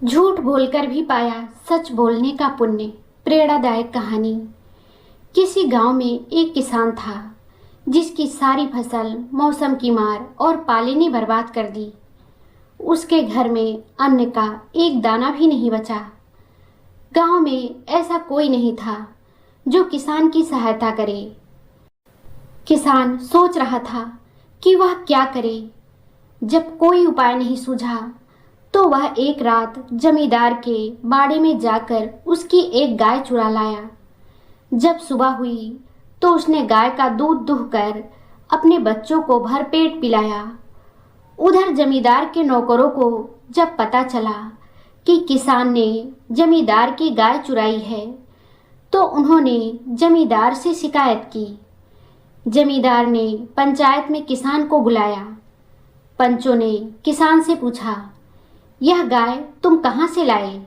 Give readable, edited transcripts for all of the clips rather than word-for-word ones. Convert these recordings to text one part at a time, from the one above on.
झूठ बोलकर भी पाया सच बोलने का पुण्य। प्रेरणादायक कहानी। किसी गांव में एक किसान था जिसकी सारी फसल मौसम की मार और पाले ने बर्बाद कर दी। उसके घर में अन्न का एक दाना भी नहीं बचा। गांव में ऐसा कोई नहीं था जो किसान की सहायता करे। किसान सोच रहा था कि वह क्या करे। जब कोई उपाय नहीं सूझा तो वह एक रात जमींदार के बाड़े में जाकर उसकी एक गाय चुरा लाया। जब सुबह हुई तो उसने गाय का दूध दुहकर अपने बच्चों को भरपेट पिलाया। उधर जमींदार के नौकरों को जब पता चला कि किसान ने जमींदार की गाय चुराई है तो उन्होंने जमींदार से शिकायत की। जमींदार ने पंचायत में किसान को बुलाया। पंचों ने किसान से पूछा, यह गाय तुम कहाँ से लाए?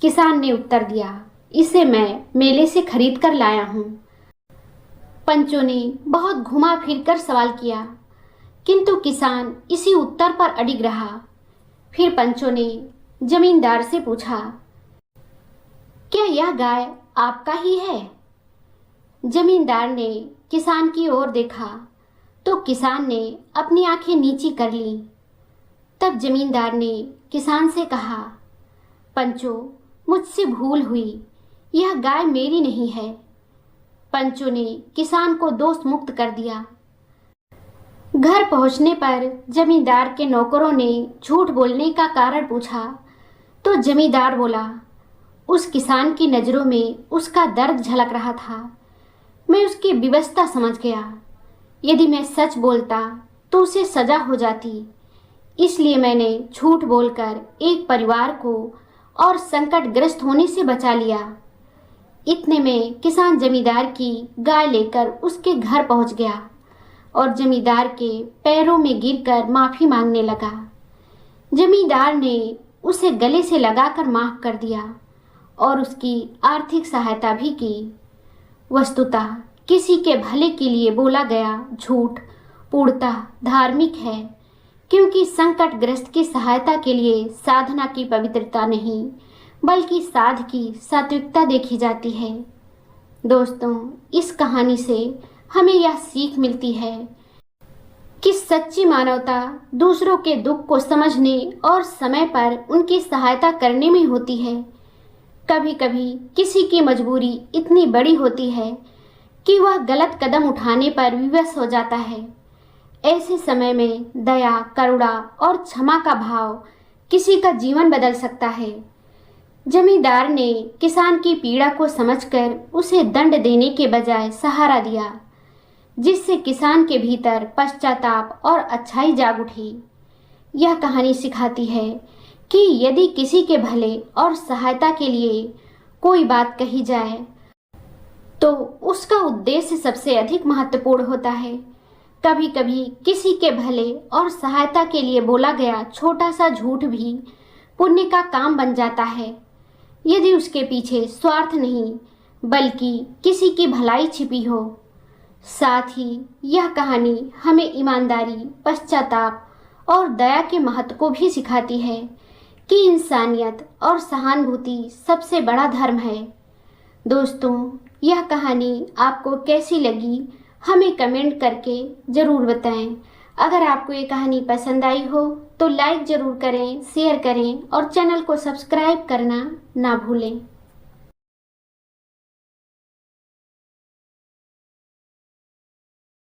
किसान ने उत्तर दिया, इसे मैं मेले से खरीद कर लाया हूँ। पंचों ने बहुत घुमा फिर कर सवाल किया किंतु किसान इसी उत्तर पर अडिग रहा। फिर पंचों ने जमींदार से पूछा, क्या यह गाय आपका ही है? जमींदार ने किसान की ओर देखा तो किसान ने अपनी आंखें नीची कर लीं। तब जमींदार ने किसान से कहा, पंचो, मुझसे भूल हुई, यह गाय मेरी नहीं है। पंचों ने किसान को दोष मुक्त कर दिया। घर पहुंचने पर जमींदार के नौकरों ने झूठ बोलने का कारण पूछा तो जमींदार बोला, उस किसान की नज़रों में उसका दर्द झलक रहा था। मैं उसकी विवशता समझ गया। यदि मैं सच बोलता तो उसे सजा हो जाती, इसलिए मैंने झूठ बोलकर एक परिवार को और संकटग्रस्त होने से बचा लिया। इतने में किसान जमींदार की गाय लेकर उसके घर पहुंच गया और जमींदार के पैरों में गिरकर माफ़ी मांगने लगा। जमींदार ने उसे गले से लगाकर माफ़ कर दिया और उसकी आर्थिक सहायता भी की। वस्तुतः किसी के भले के लिए बोला गया झूठ पूर्णतः धार्मिक है, क्योंकि संकटग्रस्त की सहायता के लिए साधना की पवित्रता नहीं बल्कि साध की सात्विकता देखी जाती है। दोस्तों, इस कहानी से हमें यह सीख मिलती है कि सच्ची मानवता दूसरों के दुख को समझने और समय पर उनकी सहायता करने में होती है। कभी कभी किसी की मजबूरी इतनी बड़ी होती है कि वह गलत कदम उठाने पर विवश हो जाता है। ऐसे समय में दया, करुणा और क्षमा का भाव किसी का जीवन बदल सकता है। जमींदार ने किसान की पीड़ा को समझकर उसे दंड देने के बजाय सहारा दिया, जिससे किसान के भीतर पश्चाताप और अच्छाई जाग उठी। यह कहानी सिखाती है कि यदि किसी के भले और सहायता के लिए कोई बात कही जाए तो उसका उद्देश्य सबसे अधिक महत्वपूर्ण होता है। कभी कभी किसी के भले और सहायता के लिए बोला गया छोटा सा झूठ भी पुण्य का काम बन जाता है, यदि उसके पीछे स्वार्थ नहीं बल्कि किसी की भलाई छिपी हो। साथ ही यह कहानी हमें ईमानदारी, पश्चाताप और दया के महत्व को भी सिखाती है कि इंसानियत और सहानुभूति सबसे बड़ा धर्म है। दोस्तों, यह कहानी आपको कैसी लगी हमें कमेंट करके ज़रूर बताएं। अगर आपको ये कहानी पसंद आई हो तो लाइक ज़रूर करें, शेयर करें और चैनल को सब्सक्राइब करना ना भूलें।